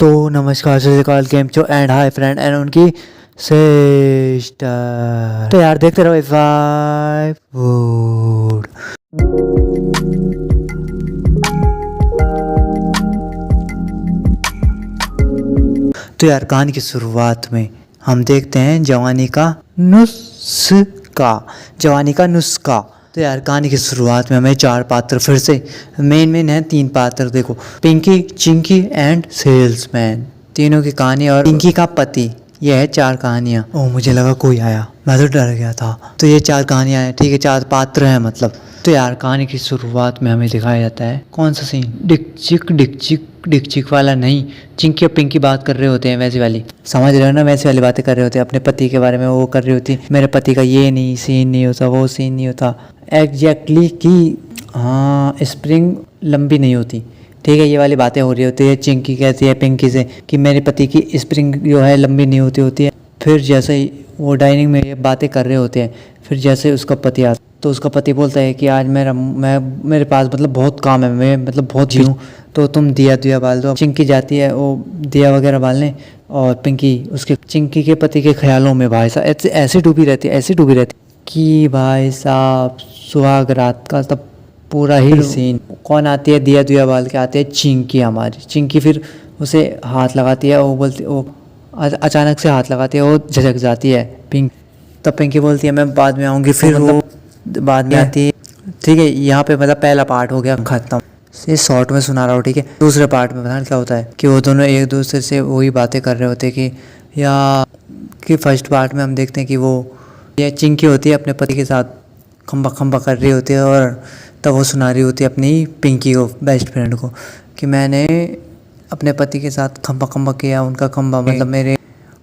तो नमस्कार, सत श्री अकाल, केम छो एंड हाय फ्रेंड एंड उनकी सिस्टर। तो यार देखते रहो फाइव वुड। तो यार कहानी की शुरुआत में हम देखते हैं जवानी का नुस्खा। तो यार कहानी की शुरुआत में हमें चार पात्र फिर से मेन है। तीन पात्र देखो, पिंकी, चिंकी एंड सेल्समैन, तीनों की कहानी और पिंकी का पति। यह है चार कहानियाँ। ओह मुझे लगा कोई आया, मैं तो डर गया था। तो ये चार कहानियाँ हैं, ठीक है, चार पात्र हैं मतलब। तो यार कहानी की शुरुआत में हमें दिखाया जाता है कौन सा सीन, डिकचिक वाला नहीं, चिंकी और पिंकी बात कर रहे होते हैं वैसी वाली, समझ रहे हो ना, वैसी वाली बातें कर रहे होते हैं अपने पति के बारे में। वो कर रही होती मेरे पति का ये नहीं सीन नहीं होता, वो सीन नहीं होता एग्जैक्टली कि हाँ स्प्रिंग लंबी नहीं होती, ठीक है, ये वाली बातें हो रही होती है। चिंकी कहती है पिंकी से कि मेरे पति की स्प्रिंग जो है लंबी नहीं होती है। फिर जैसे ही वो डाइनिंग में ये बातें कर रहे होते हैं, फिर जैसे उसका पति आता तो उसका पति बोलता है कि आज मेरे पास मतलब बहुत काम है, मैं मतलब बहुत हूँ, तो तुम दिया बाल दो। चिंकी जाती है वो दिया वगैरह बालने, और पिंकी उसके चिंकी के पति के ख्यालों में भाई साहब ऐसे डूबी रहती कि भाई साहब सुहाग रात का तब पूरा ही सीन। कौन आती है दिया बाल के, आती है चिंकी हमारी। चिंकी फिर उसे हाथ लगाती है, वो बोलती, वो अचानक से हाथ लगाती है, वो झटक जाती है तब पिंकी बोलती है मैं बाद में आऊँगी, फिर वो बाद में आती है। ठीक है, यहाँ पे मतलब पहला पार्ट हो गया खत्म। ये शॉर्ट में सुना रहा हूँ, ठीक है। दूसरे पार्ट में पता क्या होता है कि वो दोनों एक दूसरे से वही बातें कर रहे होते कि फर्स्ट पार्ट में हम देखते हैं कि वो ये चिंकी होती है अपने पति के साथ खम्बा कर रही होती है, और तब वो सुना रही होती है अपनी पिंकी को, बेस्ट फ्रेंड को, कि मैंने अपने पति के साथ खम्बा किया, उनका खम्बा मतलब मेरे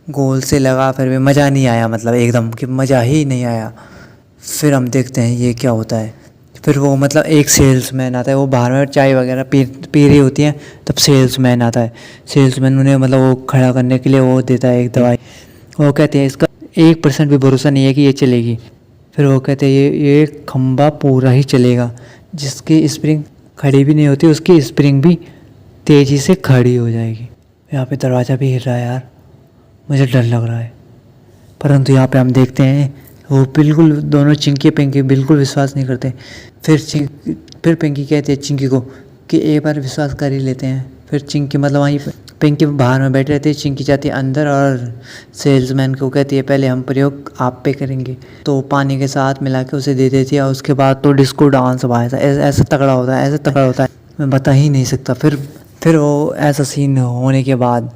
गोल से लगा, फिर भी मज़ा नहीं आया, मतलब एकदम कि मज़ा ही नहीं आया। फिर हम देखते हैं ये क्या होता है। फिर वो मतलब एक सेल्समैन आता है, वो बाहर में चाय वगैरह पी रही होती हैं, तब सेल्समैन आता है। सेल्समैन उन्हें मतलब वो खड़ा करने के लिए वो देता है एक दवाई। वो कहते हैं इसका 1% भी भरोसा नहीं है कि ये चलेगी। फिर वो कहते हैं ये खंबा पूरा ही चलेगा, जिसकी स्प्रिंग खड़ी भी नहीं होती उसकी स्प्रिंग भी तेज़ी से खड़ी हो जाएगी। यहाँ पे दरवाज़ा भी हिल रहा है यार, मुझे डर लग रहा है। परंतु यहाँ पे हम देखते हैं वो बिल्कुल दोनों चिंकी पिंकी बिल्कुल विश्वास नहीं करते। फिर पिंकी कहती है चिंकी को कि एक बार विश्वास कर ही लेते हैं। फिर चिंकी मतलब वहीं पिंकी बाहर में बैठे रहती है, चिंकी जाती है अंदर और सेल्समैन को कहती है पहले हम प्रयोग आप पे करेंगे, तो पानी के साथ मिला के उसे दे देती है। और उसके बाद तो डिस्को डांस भाई ऐसा तगड़ा होता है मैं बता ही नहीं सकता। फिर वो ऐसा सीन होने के बाद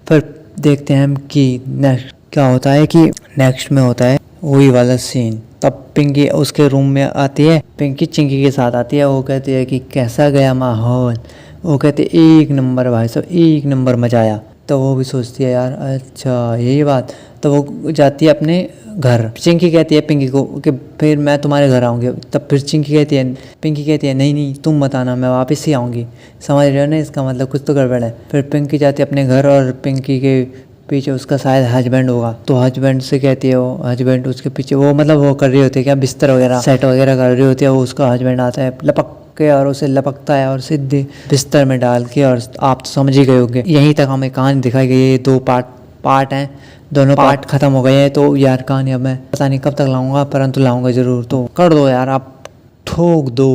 फिर देखते हैं हम कि नेक्स्ट क्या होता है, कि नेक्स्ट में होता है वही वाला सीन। तब पिंकी उसके रूम में आती है, पिंकी चिंकी के साथ आती है। वो कहती है कि कैसा गया माहौल, वो कहते एक नंबर भाई साहब, एक नंबर मजा आया। तो वो भी सोचती है यार अच्छा यही बात। तो वो जाती है अपने घर। चिंकी कहती है पिंकी को कि फिर मैं तुम्हारे घर आऊँगी। तब फिर पिंकी कहती है नहीं तुम मत आना, मैं वापस ही आऊँगी। समझ रहे हो ना, इसका मतलब कुछ तो गड़बड़ है। फिर पिंकी जाती है अपने घर, और पिंकी के पीछे उसका शायद हस्बैंड होगा, तो हस्बैंड से कहती है वो हस्बैंड उसके पीछे वो मतलब वो कर रही होती है क्या, बिस्तर वगैरह सेट वगैरह कर रही होती है। वो उसका हस्बैंड आता है लपक के और उसे लपकता है और सीधे बिस्तर में डाल के, और आप तो समझ ही गए होंगे। यहीं तक हमें कहानी दिखाई गई है। 2 पार्ट हैं, दोनों पार्ट खत्म हो गए हैं। तो यार कहानी अब मैं पता नहीं कब तक लाऊंगा, परंतु लाऊंगा जरूर। तो कर दो यार, आप ठोक दो।